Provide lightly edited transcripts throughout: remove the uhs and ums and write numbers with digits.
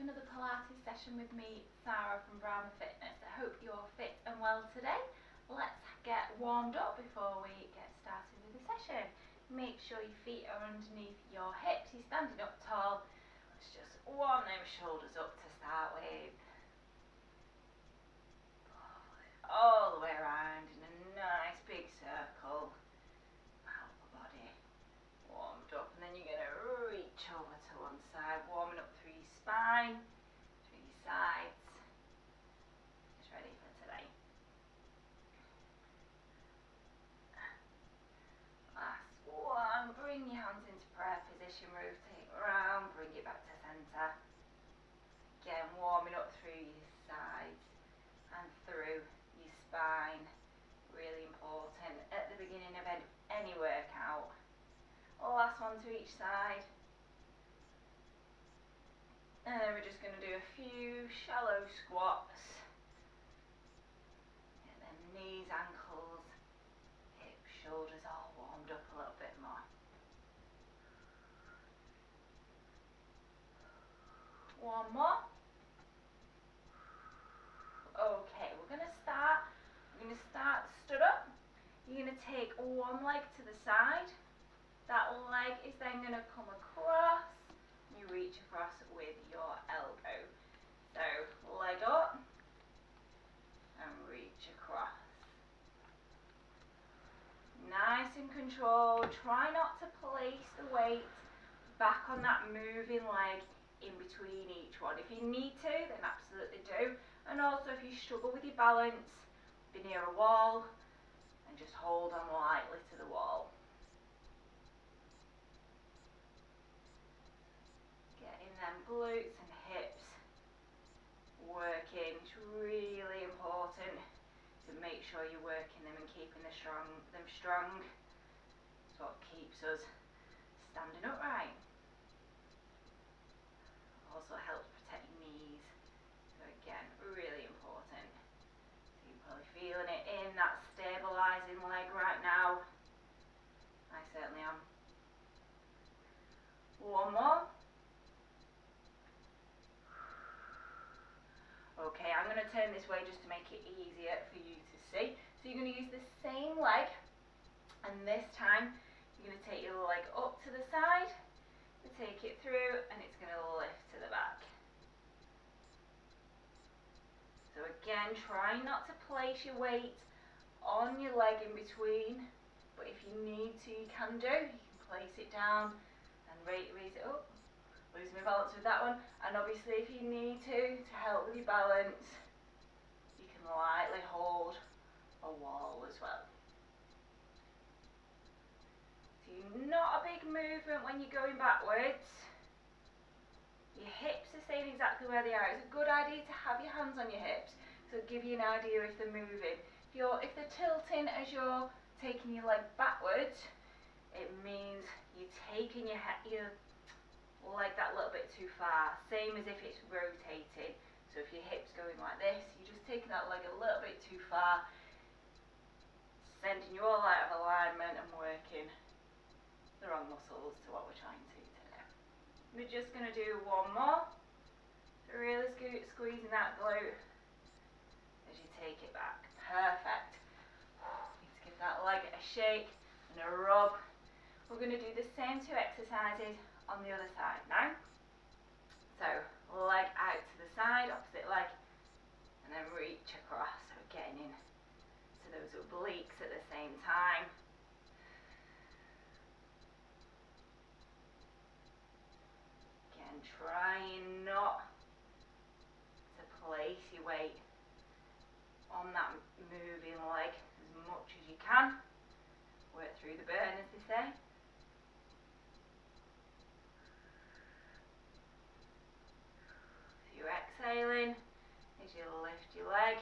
another Pilates session with me, Sarah from Brahma Fitness. I hope you're fit and well today. Let's get warmed up before we get started with the session. Make sure your feet are underneath your hips, you're standing up tall. Let's just warm those shoulders up to start with. All the way around in a nice big circle. Out the body. Warmed up, and then you're going to reach over to one side, warming up through your spine, through your sides. Just ready for today. Last one, bring your hands into prayer position, rotate around, bring it back to centre. Again, warming up through your sides and through your spine. Really important at the beginning of any workout. Last one to each side. And then we're just going to do a few shallow squats. Get them knees, ankles, hips, shoulders all warmed up a little bit more. One more. Okay, we're going to start stood up. You're going to take one leg to the side. That leg is then going to come across. You reach across with your elbow. So leg up and reach across. Nice and controlled. Try not to place the weight back on that moving leg in between each one. If you need to, then absolutely do. And also if you struggle with your balance, be near a wall and just hold on lightly to the wall. Them glutes and hips working. It's really important to make sure you're working them and keeping them strong. It's what keeps us standing upright. Also helps protect your knees. So again, really important. So you're probably feeling it in that stabilising leg right now. I certainly am. One more. Okay, I'm going to turn this way just to make it easier for you to see. So you're going to use the same leg, and this time you're going to take your leg up to the side, to take it through, and it's going to lift to the back. So again, try not to place your weight on your leg in between, but if you need to, you can do. You can place it down and raise it up. Lose my balance with that one, and obviously if you need to help with your balance, you can lightly hold a wall as well. So not a big movement when you're going backwards. Your hips are staying exactly where they are. It's a good idea to have your hands on your hips, so it'll give you an idea if they're moving. If they're tilting as you're taking your leg backwards, it means you're taking your leg that little bit too far, same as if it's rotating. So if your hip's going like this, you're just taking that leg a little bit too far, sending you all out of alignment and working the wrong muscles to what we're trying to do today. We're just going to do one more. So really squeezing that glute as you take it back. Perfect. Need to give that leg a shake and a rub. We're going to do the same two exercises on the other side now. So leg out to the side, opposite leg, and then reach across. So getting in to those obliques at the same time. Again, trying not to place your weight on that moving leg as much as you can. Work through the burn, as they say. Exhaling as you lift your leg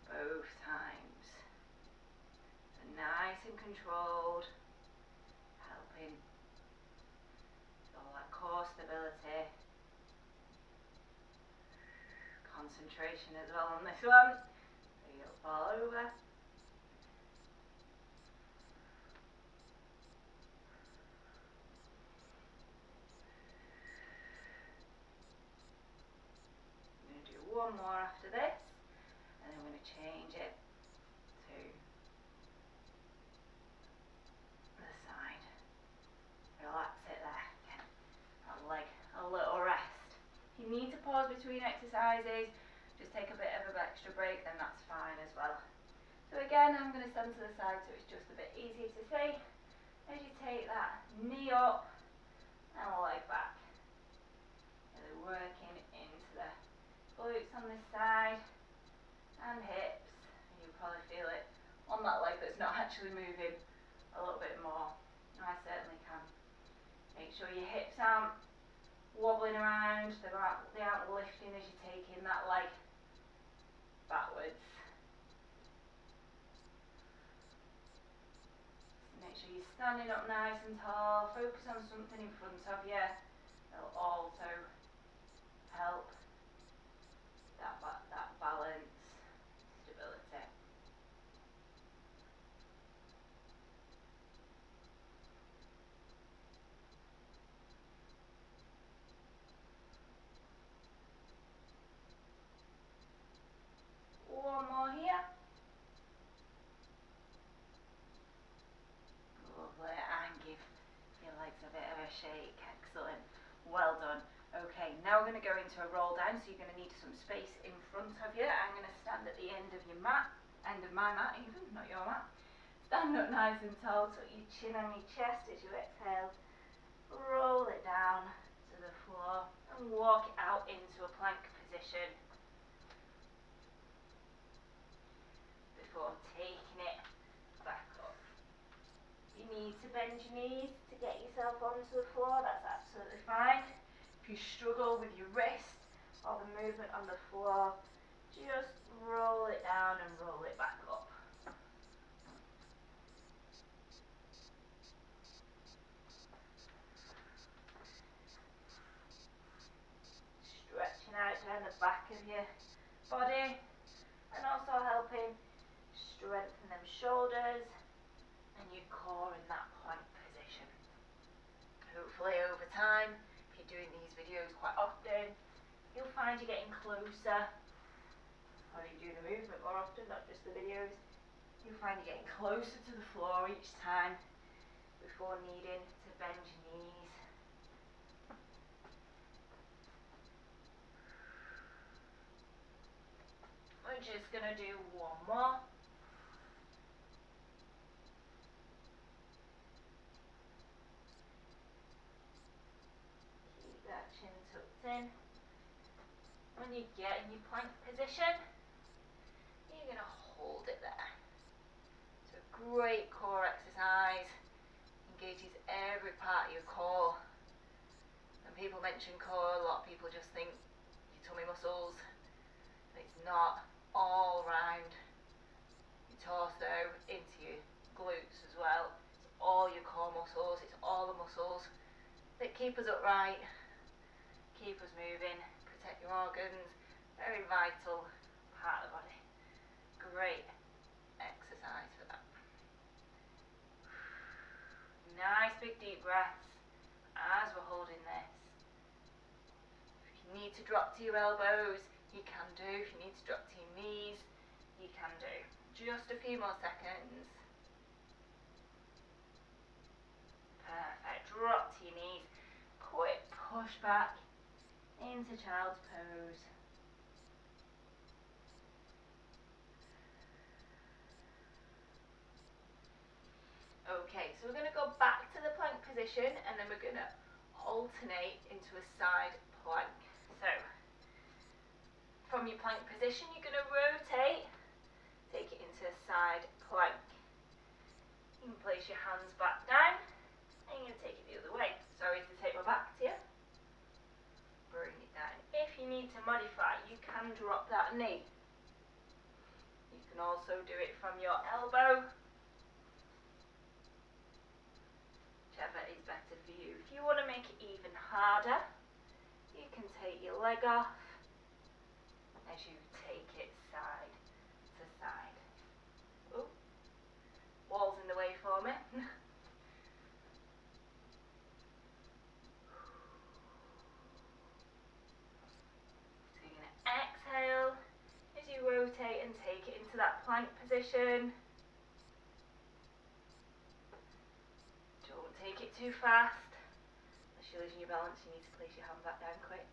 both times. So nice and controlled, helping all that core stability. Concentration as well on this one, so you don't fall over. one more after this, and then we're going to change it to the side. Relax it there. Again, that leg, a little rest. If you need to pause between exercises, just take a bit of an extra break, then that's fine as well. So again, I'm going to stand to the side so it's just a bit easier to see. As you take that knee up and leg back. Really working into the glutes on this side and hips. You'll probably feel it on that leg that's not actually moving a little bit more. I certainly can. Make sure your hips aren't wobbling around, they aren't lifting as you're taking that leg backwards. Make sure you're standing up nice and tall, focus on something in front of you. It'll also help that balance, stability. One more here. Lovely, and give your legs a bit of a shake. Excellent, well done. Okay, now we're going to go into a roll down, so you're going to need some space in front of you. I'm going to stand at the end of your mat, end of my mat even, not your mat. Stand up nice and tall, tuck your chin on your chest as you exhale. Roll it down to the floor and walk it out into a plank position before taking it back up. You need to bend your knees to get yourself onto the floor, that's absolutely fine. If you struggle with your wrist or the movement on the floor, just roll it down and roll it back up. Stretching out down the back of your body and also helping strengthen them shoulders and your core in that plank position. Hopefully over time, if you're doing these videos quite often, you'll find you're getting closer, or you do the movement more often, not just the videos, you'll find you're getting closer to the floor each time before needing to bend your knees. We're just going to do one more. Keep that chin tucked in. When you get in your plank position, you're going to hold it there. It's a great core exercise, engages every part of your core. When people mention core, a lot of people just think your tummy muscles. It's not. All round your torso, into your glutes as well. It's all your core muscles, it's all the muscles that keep us upright, keep us moving, protect your organs. Very vital part of the body. Great exercise for that. Nice big deep breaths as we're holding this. If you need to drop to your elbows, you can do. If you need to drop to your knees, you can do. Just a few more seconds. Perfect. Drop to your knees. Quick push back into child's pose. Okay, so we're going to go back to the plank position and then we're going to alternate into a side plank. So, from your plank position, you're going to rotate, take it into a side plank. You can place your hands back down, and you're going to take it the other way. Sorry to take my back to you. Bring it down. If you need to modify, you can drop that knee. You can also do it from your elbow, whichever is better for you. If you want to make it even harder, you can take your leg off as you take it side to side. Oh, wall's in the way for me. So you're going to exhale position. Don't take it too fast. Unless you're losing your balance, you need to place your hand back down quick.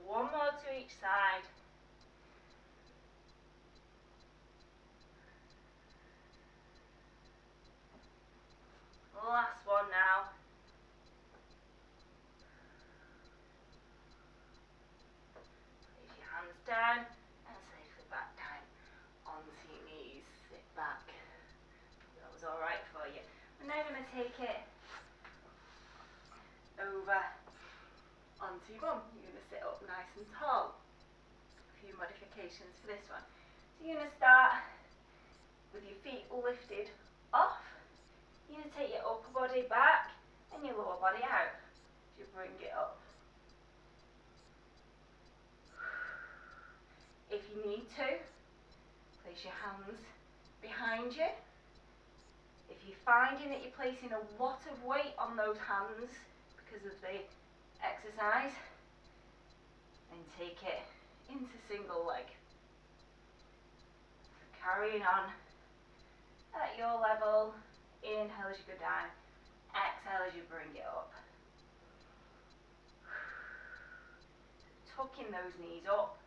One more to each side. Last one now. Place your hands down and safely back down onto your knees. Sit back. That was alright for you. We're now going to take it over onto your bum. You're going to sit up nice and tall. A few modifications for this one. So you're going to start with your feet lifted off. You're going to take your upper body back and your lower body out. You bring it up. If you need to, place your hands behind you. If you're finding that you're placing a lot of weight on those hands because of the exercise, then take it into single leg. So carrying on at your level. Inhale as you go down, exhale as you bring it up. Tucking those knees up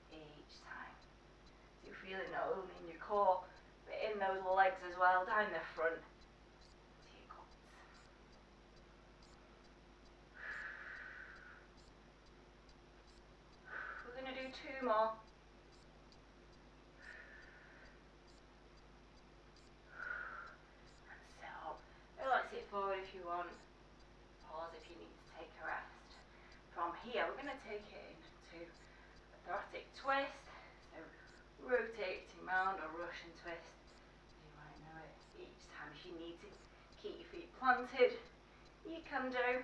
each time. So you're feeling not only in your core, but in those legs as well, down the front to your quads. We're going to do 2 more. Sit forward if you want, pause if you need to take a rest. From here we're going to take it into a thoracic twist, so rotating round or Russian twist, you might know it. Each time if you need to keep your feet planted, you can do.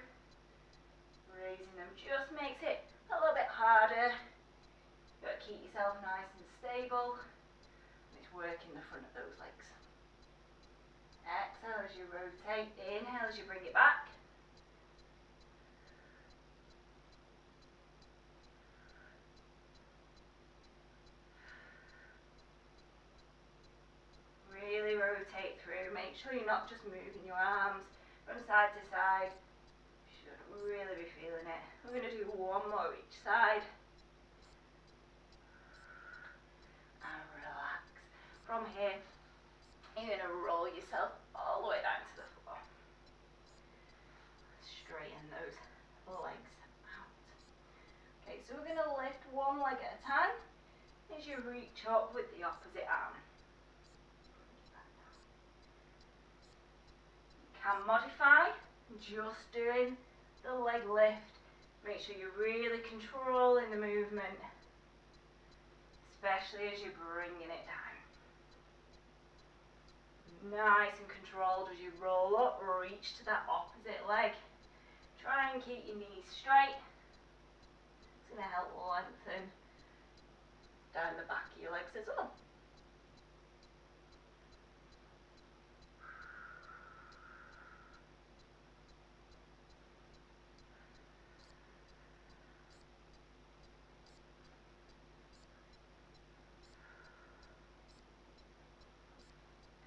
Raising them just makes it a little bit harder. You've got to keep yourself nice and stable, and it's working the front of those legs. Exhale as you rotate, inhale as you bring it back. Really rotate through, make sure you're not just moving your arms from side to side. You should really be feeling it. We're going to do 1 more each side. And relax. From here, you're going to roll yourself all the way down to the floor. Straighten those legs out. Okay, so we're going to lift 1 leg at a time as you reach up with the opposite arm. You can modify, just doing the leg lift. Make sure you're really controlling the movement, especially as you're bringing it down. Nice and controlled as you roll up, reach to that opposite leg. Try and keep your knees straight. It's going to help lengthen down the back of your legs as well.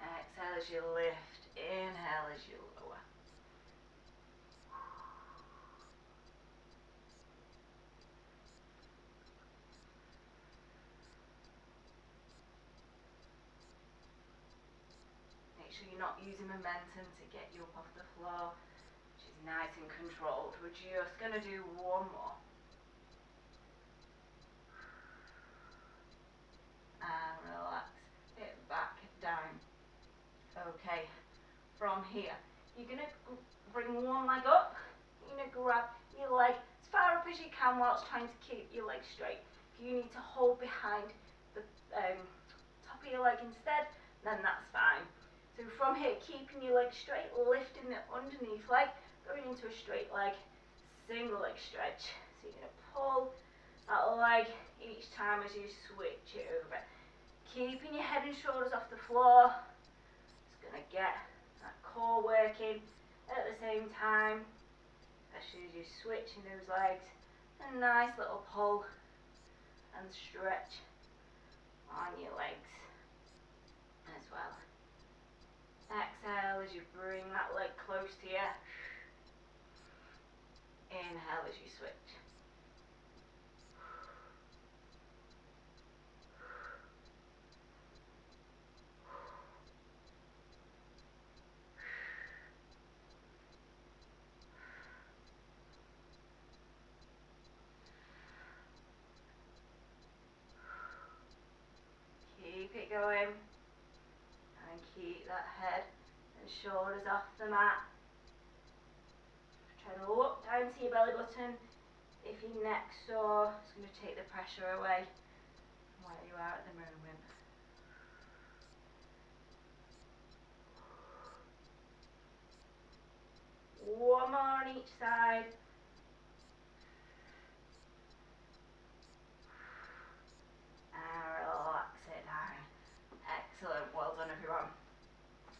Exhale as you lift, inhale as you lower. Make sure you're not using momentum to get you up off the floor, which is nice and controlled. We're just going to do 1 more. And relax it back down. Okay, from here, you're going to bring 1 leg up. You're going to grab your leg as far up as you can whilst trying to keep your leg straight. If you need to hold behind the top of your leg instead, then that's fine. So So from here, keeping your leg straight, lifting the underneath leg, going into a straight leg, single leg stretch. So you're going to pull that leg each time as you switch it over. Keeping your head and shoulders off the floor. It's going to get that core working at the same time, especially as you're switching those legs. A nice little pull and stretch on your legs as well. Exhale as you bring that leg close to you. Inhale as you switch. Keep it going and keep that head and shoulders off the mat. Try to look down to your belly button. If your neck's sore, it's going to take the pressure away from where you are at the moment. One more on each side. And relax it down. Excellent, well done everyone.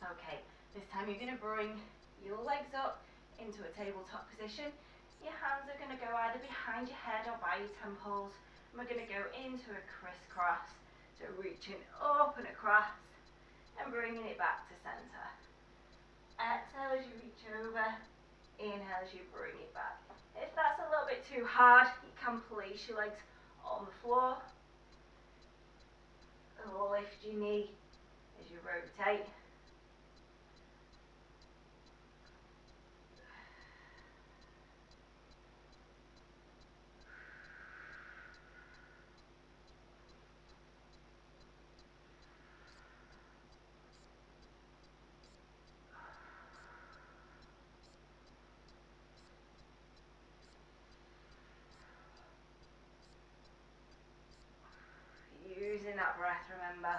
Okay, this time you're going to bring your legs up into a tabletop position. Your hands are going to go either behind your head or by your temples. And we're going to go into a crisscross. So reaching up and across and bringing it back to center. Exhale as you reach over. Inhale as you bring it back. If that's a little bit too hard, you can place your legs on the floor. Or lift your knee as you rotate. Using that breath, remember.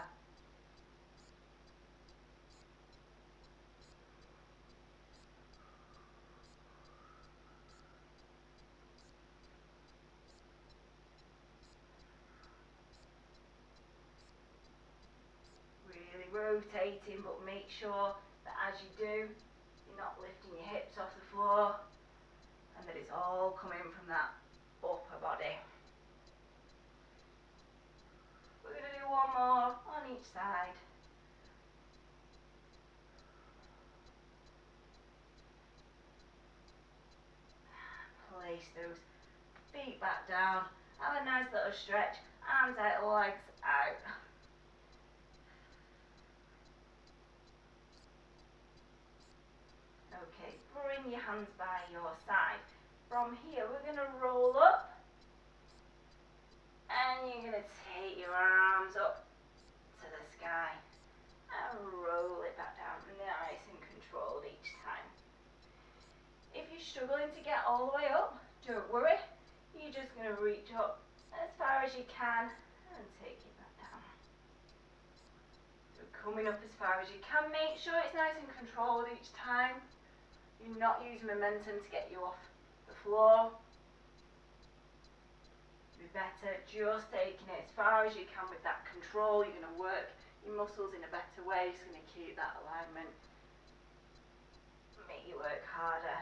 Really rotating, but make sure that as you do, you're not lifting your hips off the floor and that it's all coming from that upper body. We're going to do one more on each side. Place those feet back down. Have a nice little stretch. Arms out, legs out. Okay, bring your hands by your side. From here, we're going to roll up. And you're going to take your arms up to the sky. And roll it back down, nice and controlled each time. If you're struggling to get all the way up, don't worry. You're just going to reach up as far as you can and take it back down. So coming up as far as you can, make sure it's nice and controlled each time. You're not using momentum to get you off the floor. It'd be better just taking it as far as you can with that control. You're going to work your muscles in a better way. It's going to keep that alignment. Make you work harder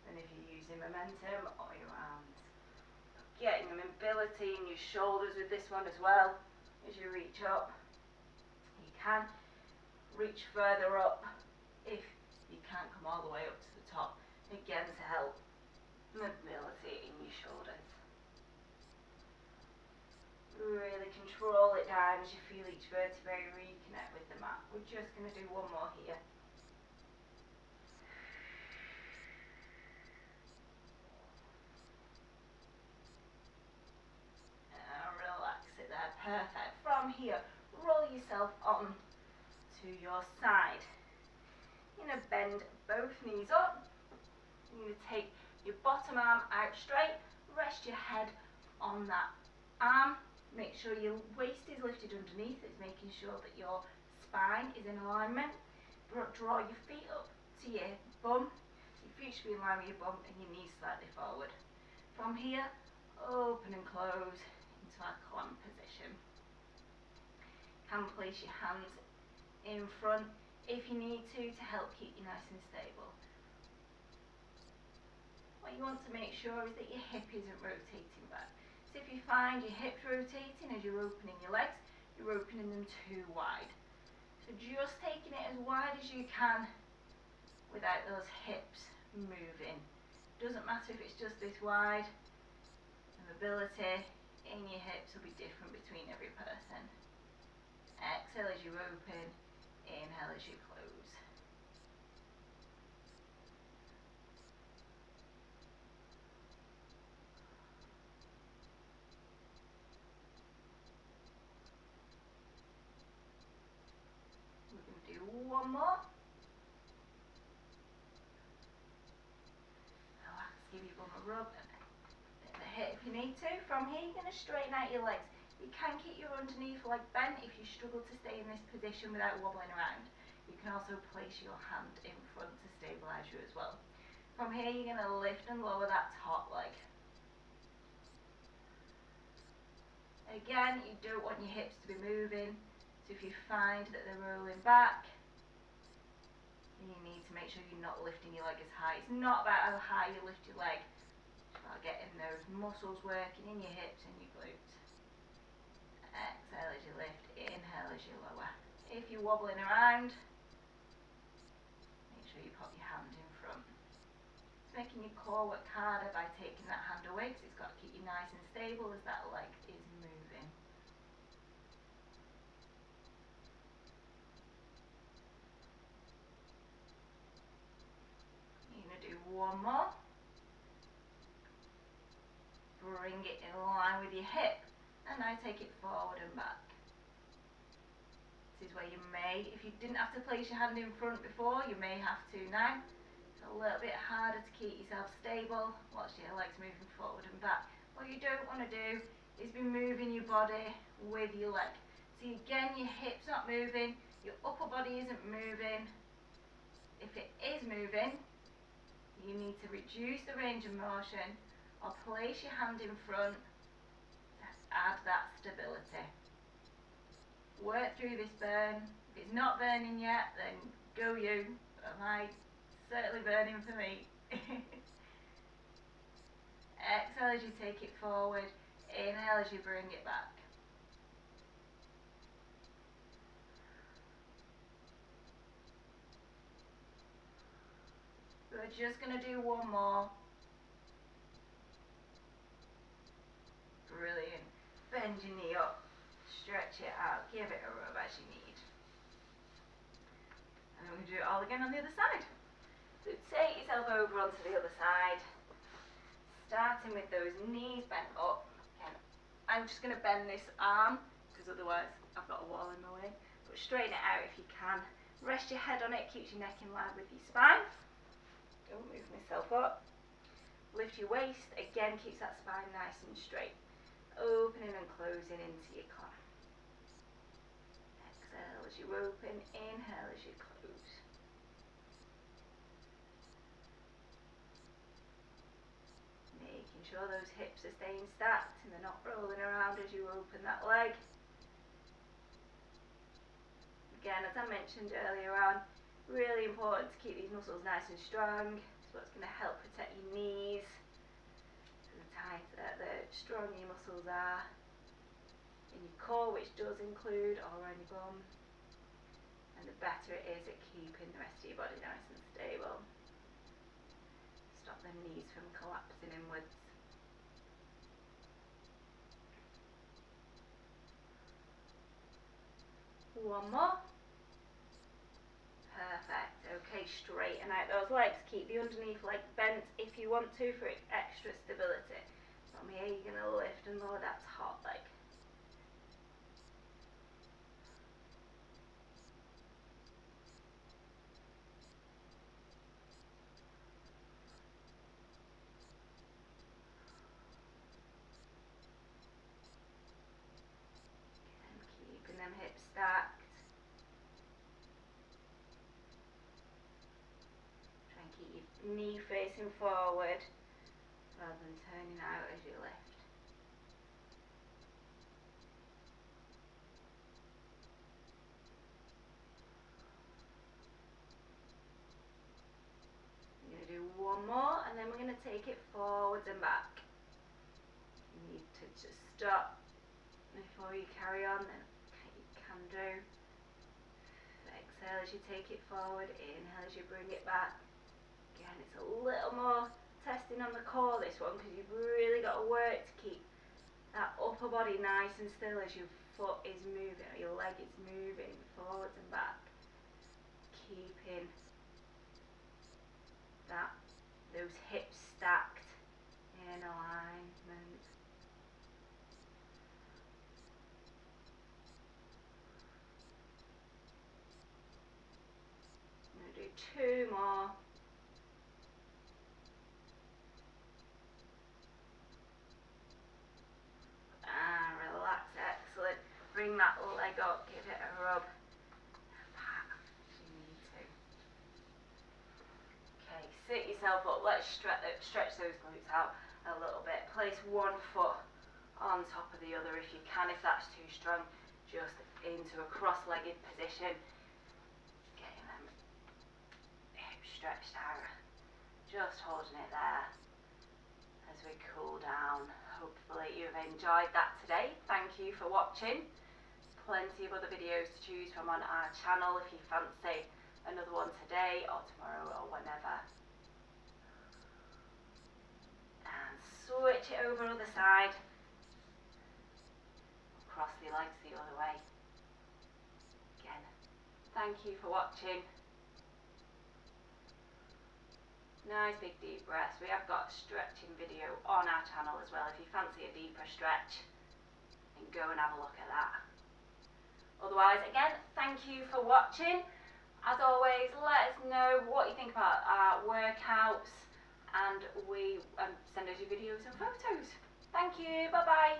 than if you're using momentum or your arms. Getting the mobility in your shoulders with this one as well. As you reach up, you can reach further up if you can't come all the way up to the top. Again, to help mobility in your shoulders. Really control it down as you feel each vertebrae reconnect with the mat. We're just going to do one more here. Relax it there, perfect. From here, roll yourself on to your side. You're going to bend both knees up. You're going to take your bottom arm out straight, rest your head on that arm. Make sure your waist is lifted underneath. It's making sure that your spine is in alignment. Draw your feet up to your bum. Your feet should be in line with your bum and your knees slightly forward. From here, open and close into our clamp position. Can place your hands in front if you need to help keep you nice and stable. What you want to make sure is that your hip isn't rotating back. So if you find your hips rotating as you're opening your legs, you're opening them too wide. So just taking it as wide as you can without those hips moving. Doesn't matter if it's just this wide. The mobility in your hips will be different between every person. Exhale as you open, inhale as you close. We're going to do one more. Relax, give your bum a rub and the hip if you need to. From here you're going to straighten out your legs. You can keep your underneath leg bent if you struggle to stay in this position without wobbling around. You can also place your hand in front to stabilise you as well. From here you're going to lift and lower that top leg. Again, you don't want your hips to be moving, so if you find that they're rolling back, you need to make sure you're not lifting your leg as high. It's not about how high you lift your leg, it's about getting those muscles working in your hips and your glutes. Exhale as you lift, inhale as you lower. If you're wobbling around, make sure you pop your hand in front. It's making your core work harder by taking that hand away because it's got to keep you nice and stable as that leg is moving. You're going to do one more. Bring it in line with your hip. And now take it forward and back. This is where you may, if you didn't have to place your hand in front before, you may have to now. It's a little bit harder to keep yourself stable whilst your legs moving forward and back. What you don't want to do is be moving your body with your leg. So again, your hips not moving, your upper body isn't moving. If it is moving, you need to reduce the range of motion or place your hand in front. Add that stability. Work through this burn. If it's not burning yet, then go you. But mine certainly burning for me. Exhale as you take it forward. Inhale as you bring it back. We're just going to do one more. Brilliant. Bend your knee up, stretch it out, give it a rub as you need. And then we're going to do it all again on the other side. So take yourself over onto the other side, starting with those knees bent up. Again, I'm just going to bend this arm, because otherwise I've got a wall in my way. But straighten it out if you can. Rest your head on it, keeps your neck in line with your spine. Don't move myself up. Lift your waist, again keeps that spine nice and straight. Opening and closing into your core. Exhale as you open, inhale as you close. Making sure those hips are staying stacked and they're not rolling around as you open that leg. Again, as I mentioned earlier on, really important to keep these muscles nice and strong. It's what's going to help protect your knees. The stronger your muscles are in your core, which does include all around your bum, and the better it is at keeping the rest of your body nice and stable. Stop the knees from collapsing inwards. One more. Perfect. Okay, straighten out those legs. Keep the underneath leg bent if you want to for extra stability. From here you're going to lift and lower that top leg. And keeping them hips stacked. knee facing forward rather than turning out as you lift. We're going to do one more, and then we're going to take it forwards and back. You need to just stop before you carry on, then you can do. Exhale as you take it forward, inhale as you bring it back. Again, it's a little more testing on the core, this one, because you've really got to work to keep that upper body nice and still as your foot is moving, or your leg is moving forwards and back. Keeping those hips stacked in alignment. I'm going to do two more. And relax, excellent. Bring that leg up, give it a rub. Pat if you need to. Okay, sit yourself up. Let's stretch those glutes out a little bit. Place one foot on top of the other if you can. If that's too strong, just into a cross-legged position. Getting them hips stretched out. Just holding it there as we cool down. Hopefully you've enjoyed that today. Thank you for watching. Plenty of other videos to choose from on our channel if you fancy another one today or tomorrow or whenever. And switch it over other side. Cross the legs the other way. Again, thank you for watching. Nice big deep breaths. We have got a stretching video on our channel as well if you fancy a deeper stretch, and go and have a look at that. Otherwise, again, thank you for watching. As always, let us know what you think about our workouts, and we send us your videos and photos. Thank you, bye bye.